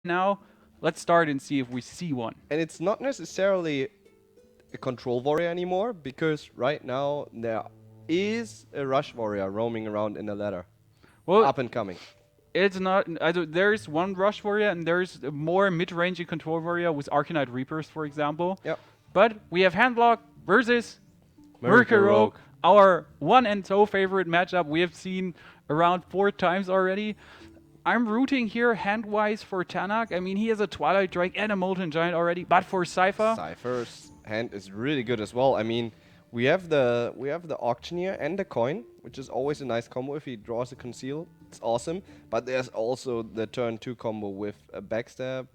now. Let's start and see if we see one. And it's not necessarily a control warrior anymore, because right now there is a rush warrior roaming around in the ladder. Well, Up and coming. it's not. There's one rush warrior and there's a more mid-range control warrior with Arcanite Reapers, for example. Yep. But we have Handlock versus Miracle Rogue, Rogue. our one and so favorite matchup we have seen around 4 times already. I'm rooting here hand-wise for Tanak. I mean, he has a Twilight Drake and a Molten Giant already, but for Cypher, Cypher's hand is really good as well. I mean, we have the auctioneer and the coin, which is always a nice combo if he draws a conceal. It's awesome. But there's also the turn 2 combo with a backstab.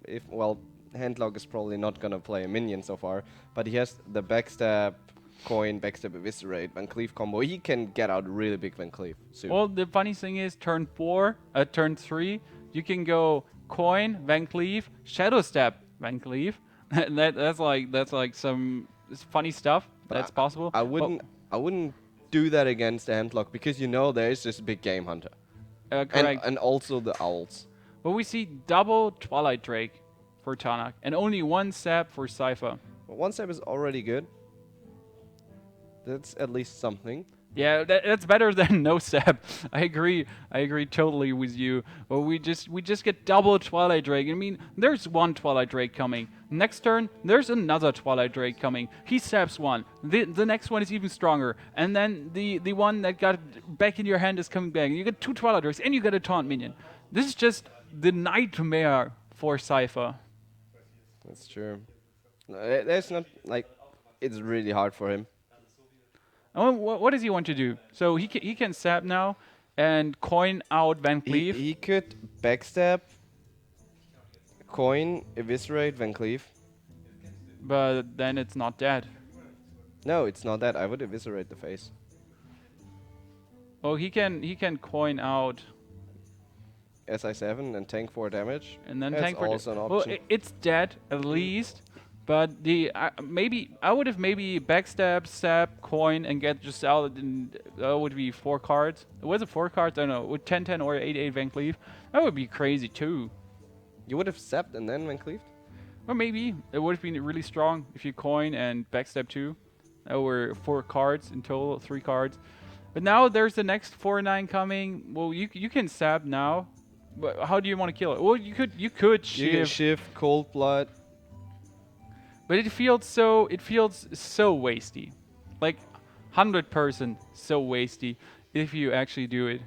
Handlock is probably not gonna play a minion so far, but he has the backstab coin, backstab eviscerate, Van Cleef combo. He can get out really big Van Cleef soon. well, the funny thing is, turn 3, you can go Coin, Van Cleave, Shadow Step, Van Cleave. That's like some funny stuff But that's possible. I wouldn't do that against the handlock, because you know there is this big game hunter. Correct. And also the owls. But we see double Twilight Drake for Tanak and only one Sap for Cypher. But one step is already good. That's at least something. Yeah, that's better than no Sap. I agree. I agree totally with you. But we just get double Twilight Drake. I mean, there's one Twilight Drake coming. Next turn, there's another Twilight Drake coming. He saps one. The next one is even stronger. And then the one that got back in your hand is coming back. You get two Twilight Drakes and you get a taunt minion. This is just the nightmare for Cypher. That's true. There's not, like, it's really hard for him. And what does he want to do? So he can sap now and coin out Van Cleef. He could backstab, coin, eviscerate Van Cleef. But then it's not dead. No, it's not that. I would eviscerate the face. Oh, he can coin out SI7 and tank 4 damage. and then That's tank for also an Well, option. it's dead at least. But the maybe I would have maybe backstab, sap, coin, and get just out. And that would be 4 cards. Was it 4 cards? I don't know. With 10-10 or 8-8 Van Cleef, that would be crazy too. You would have sapped and then Van Cleef? Or maybe it would have been really strong if you coin and backstab too. That were 4 cards in total, 3 cards. But now there's the next 4-9 coming. Well, you can sap now, but how do you want to kill it? Well, you could You can shift, shift, cold blood. but it feels so wasty, like 100% so wasty if you actually do it.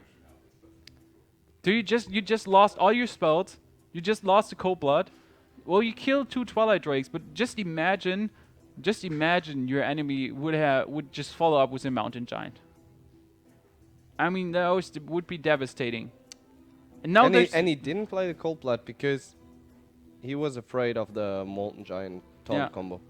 You just lost all your spells. You just lost the cold blood. Well, you killed 2 Twilight Drakes, but just imagine your enemy would just follow up with a Mountain Giant. I mean, would be devastating. And now And he didn't play the cold blood because he was afraid of the Molten Giant taunt Yeah. combo.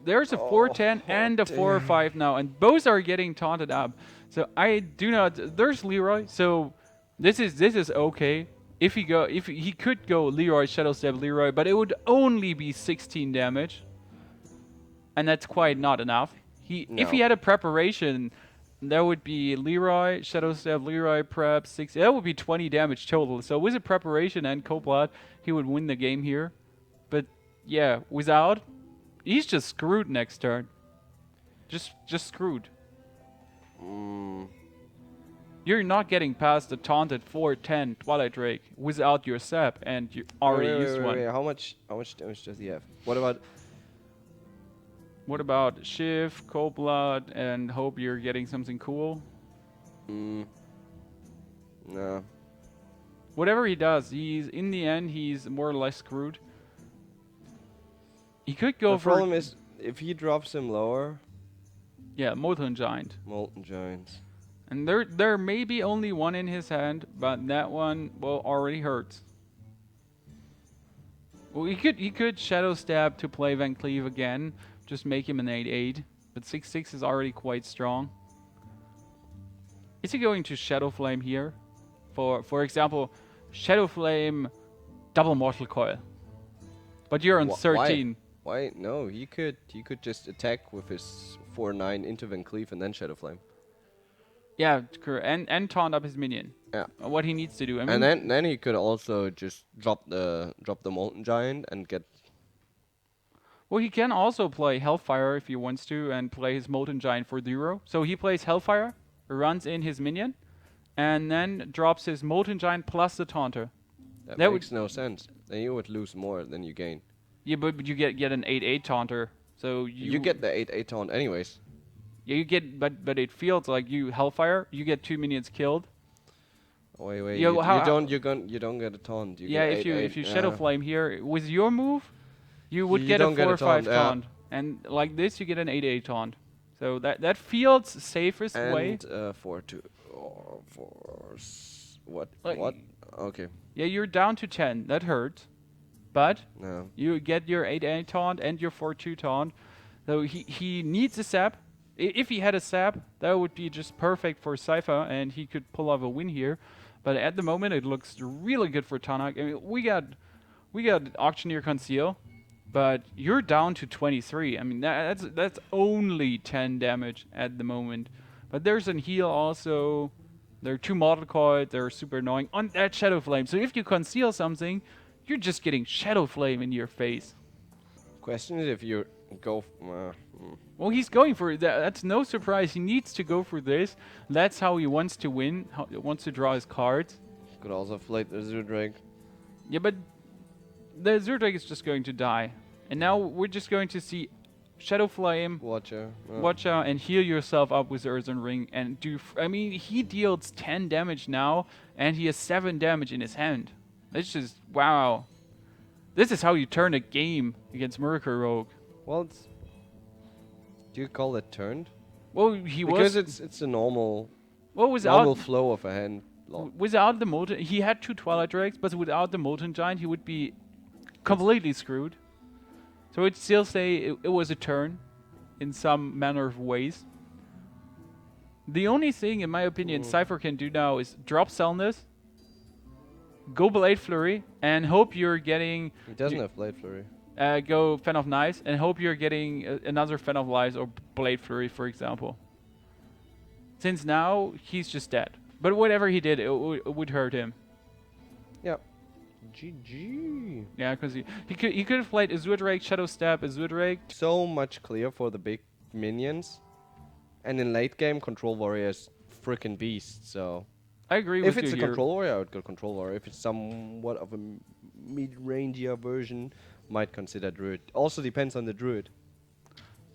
There's a 4-10 and a 4-5 now, and both are getting taunted up. So I do not. There's Leroy. So this is okay. If he could go Leroy Shadow Step Leroy, but it would only be 16 damage, and that's quite not enough. If he No. had a preparation, that would be Leroy Shadow Step Leroy prep 6. That would be 20 damage total. So with a preparation and cold blood, he would win the game here. But yeah, without, he's just screwed next turn. Just screwed. You're not getting past the taunted 4-10 Twilight Drake without your sap, and you already used one. Wait, how much damage does he have? What about What about Shift, Cold Blood, and hope you're getting something cool? no? Whatever he does, in the end he's more or less screwed. He could go The for problem is, if he drops him lower, Molten Giant. Molten Giants. And there may be only one in his hand, but that one already hurts. Well, he could Shadow Stab to play Van Cleave again, just make him an 8-8, but 6-6 is already quite strong. Is he going to Shadow Flame here? For example, Shadow Flame double Mortal Coil. But you're on 13. Why? No, he could just attack with his 4-9 into Van Cleef and then Shadow Flame. Yeah, and taunt up his minion. Yeah. What he needs to do. I And mean, then he could also just drop the Molten Giant and get. well, he can also play Hellfire if he wants to and play his Molten Giant for 0. So he plays Hellfire, runs in his minion, and then drops his Molten Giant plus the Taunter. That That makes no sense. Then you would lose more than you gain. Yeah, but you get an 8/8 Taunter. So You get the 8/8 taunt anyways. Yeah, you get, but it feels like you Hellfire. You get 2 minions killed. Wait, Yeah, you don't get a taunt. You Yeah, get if 8/8. you Shadow Flame here with your move, you would You get a don't get 4 a or 5 taunt, yeah. taunt, and like this you get an 8/8 taunt. So that feels safest way. And 4/2. What? Like, What? Okay. Yeah, you're down to 10. That hurts, but No. you get your 8/8 taunt and your 4/2 taunt. So he needs a sap. If he had a sap, that would be just perfect for Cypher, and he could pull off a win here. But at the moment, it looks really good for Tanak. I mean, we got Auctioneer Conceal, but you're down to 23. I mean, that's only 10 damage at the moment. But there's an heal also. There are 2 Mortal Coil. They're super annoying on that Shadow Flame. So if you conceal something, you're just getting Shadow Flame in your face. Question is if you go. Well, he's going for it. That's no surprise. He needs to go for this. That's how he wants to win. How he wants to draw his cards. Could also fight the Zudrake. Yeah, but the Zurdrake is just going to die. And now we're just going to see Shadow Flame, Watcher. watch out, and heal yourself up with the Earthen Ring. And I mean, he deals 10 damage now, and he has 7 damage in his hand. That's just, wow. This is how you turn a game against Miracle Rogue. Well, do you call it turned? Well, he Because was... it's a normal without flow of a hand. without the Molten... He had 2 Twilight Drakes, but without the Molten Giant, he would be completely screwed. So I'd still say it was a turn in some manner of ways. The only thing, in my opinion, Cypher can do now is drop Cellness, go Blade Flurry, and hope you're getting... He doesn't have Blade Flurry. Go Fan of Knives, and hope you're getting another Fan of Lives or Blade Flurry, for example. Since now, he's just dead. But whatever he did, it would hurt him. Yep. GG. Yeah, because he could have played Azure Drake, Shadow Step, Azure Drake. So much clear for the big minions. And in late game, Control Warrior is freaking beast, so... I agree with If you it's a here. Control Warrior, I would go Control Warrior. If it's somewhat of a mid-rangier version, might consider Druid. Also depends on the Druid.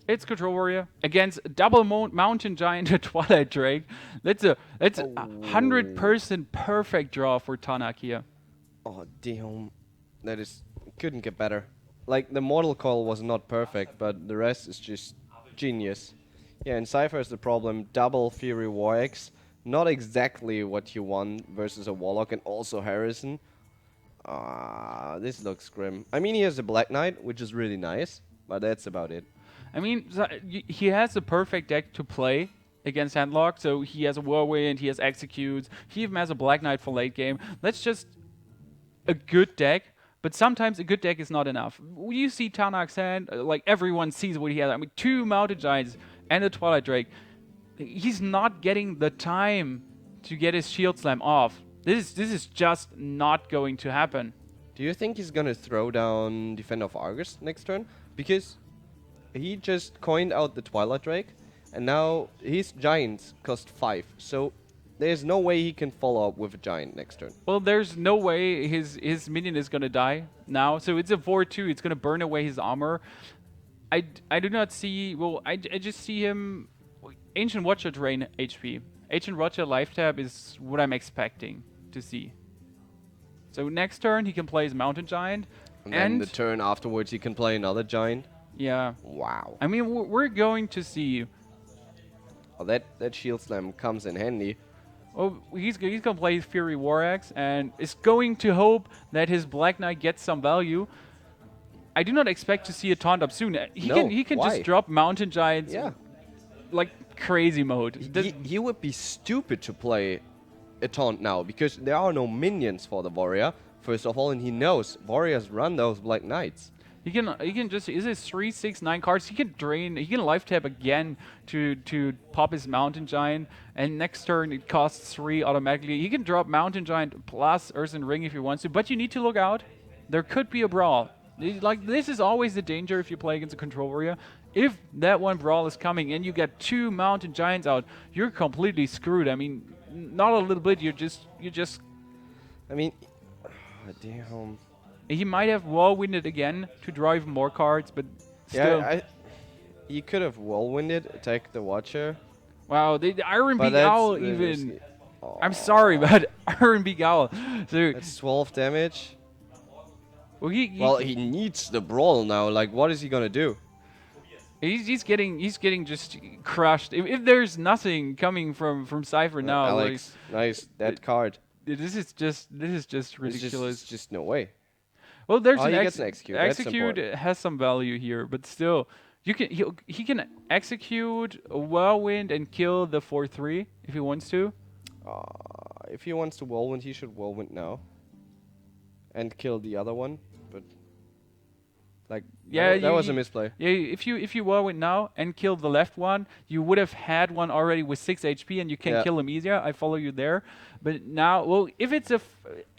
It's Control Warrior against double Mountain Giant Twilight Drake. That's a 100% perfect draw for Tanak here. Oh, damn. That is... couldn't get better. Like, the Mortal Coil was not perfect, but the rest is just genius. Yeah, and Cypher is the problem. Double Fury War Axe. Not exactly what you want versus a Warlock and also Harrison. This looks grim. I mean, he has a Black Knight, which is really nice, but that's about it. I mean, he has a perfect deck to play against Handlock. So he has a Whirlwind, he has Executes, he even has a Black Knight for late game. That's just a good deck. But sometimes a good deck is not enough. You see Tanak's hand, like everyone sees what he has. I mean, 2 Mountain Giants and a Twilight Drake. He's not getting the time to get his Shield Slam off. This is just not going to happen. Do you think he's gonna throw down Defender of Argus next turn? Because he just coined out the Twilight Drake, and now his Giants cost 5. So there's no way he can follow up with a Giant next turn. Well, there's no way his minion is going to die now. So it's a 4/2. It's going to burn away his armor. I do not see... Well, I just see him... Ancient Watcher drain HP. Ancient Watcher life tab is what I'm expecting to see. So next turn he can play his Mountain Giant. And then the turn afterwards he can play another Giant. Yeah. Wow. I mean, we're going to see... Oh, that Shield Slam comes in handy. Oh, he's going to play Fury War Axe and is going to hope that his Black Knight gets some value. I do not expect to see a taunt up soon. He can why? just drop Mountain Giants like crazy mode. He would be stupid to play a taunt now because there are no minions for the warrior, first of all, and he knows warriors run those Black Knights. He can just is it 3, 6, 9 cards. He can drain. He can life tap again to pop his Mountain Giant, and next turn it costs 3 automatically. He can drop Mountain Giant plus Earthen Ring if he wants to, but you need to look out. There could be a brawl. Like this is always the danger if you play against a control warrior. If that one brawl is coming and you get 2 Mountain Giants out, you're completely screwed. I mean, not a little bit. You're just. I mean, damn. He might have wall-winded again to draw even more cards, but still. Yeah, he could have wall-winded, attack the Watcher. Wow, the Iron But Beak Owl that's even. Oh, I'm sorry, but Iron Beak Owl. So, that's 12 damage. well, Well, he needs the brawl now. Like, what is he gonna do? he's getting just crushed. If there's nothing coming from Cypher now, Alex, nice that card. this is just It's ridiculous. just no way. Well, there's Oh, an he gets an execute. That's execute important. has some value here, but still, you can he can execute a Whirlwind and kill the 4/3 if he wants to. If he wants to whirlwind, he should whirlwind now. And kill the other one, but like Yeah, that was a misplay. Yeah, if you Whirlwind now and kill the left one, you would have had one already with 6 HP and you can Yeah. kill him easier. I follow you there. But now, well, if it's a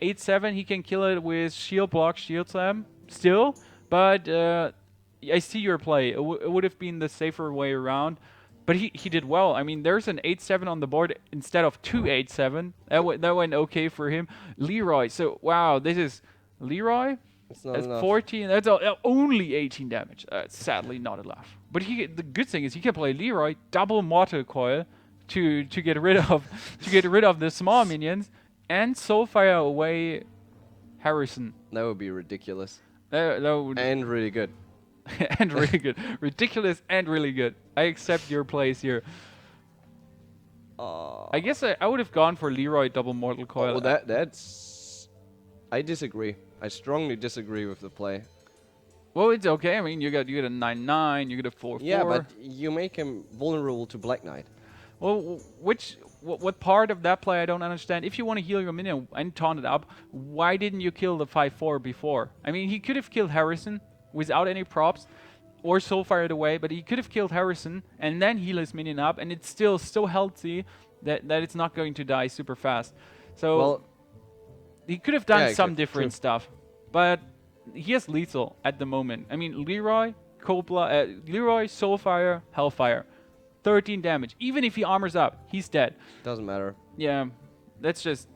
8/7, he can kill it with Shield Block, Shield Slam still. But I see your play. It would have been the safer way around. But he did well. I mean, there's an 8/7 on the board instead of 2 8/7. That went okay for him. Leroy. So wow, this is Leroy. It's not That's enough. 14. That's only 18 damage. Sadly, not enough. But the good thing is he can play Leroy double Mortal Coil to get rid of the small minions and Soulfire away Harrison. That would be ridiculous. That would And really good. and really good, ridiculous and really good. I accept your plays here. I guess I would have gone for Leroy double Mortal Coil. Oh, that's. I disagree. I strongly disagree with the play. Well, it's okay. I mean, you get a 9/9, you get a 4/4. Yeah, but you make him vulnerable to Black Knight. Well, what part of that play I don't understand? If you want to heal your minion and taunt it up, why didn't you kill the 5/4 before? I mean, he could have killed Harrison without any props, or Soulfire it away, but he could have killed Harrison and then heal his minion up, and it's still so healthy that it's not going to die super fast. So Well, he could have done yeah, he some could, different true. stuff, but he is lethal at the moment. I mean, Leroy, Leroy, Soulfire, Hellfire. 13 damage. Even if he armors up, he's dead. Doesn't matter. Yeah, that's just...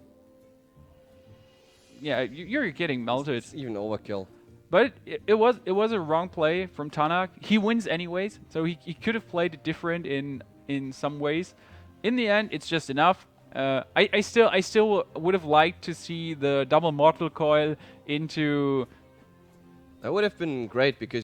Yeah, you're getting melted. It's even overkill. But it was a wrong play from TanakhT. He wins anyways, so he could have played it different in some ways. In the end, it's just enough. I still would have liked to see the double Mortal Coil into... That would have been great because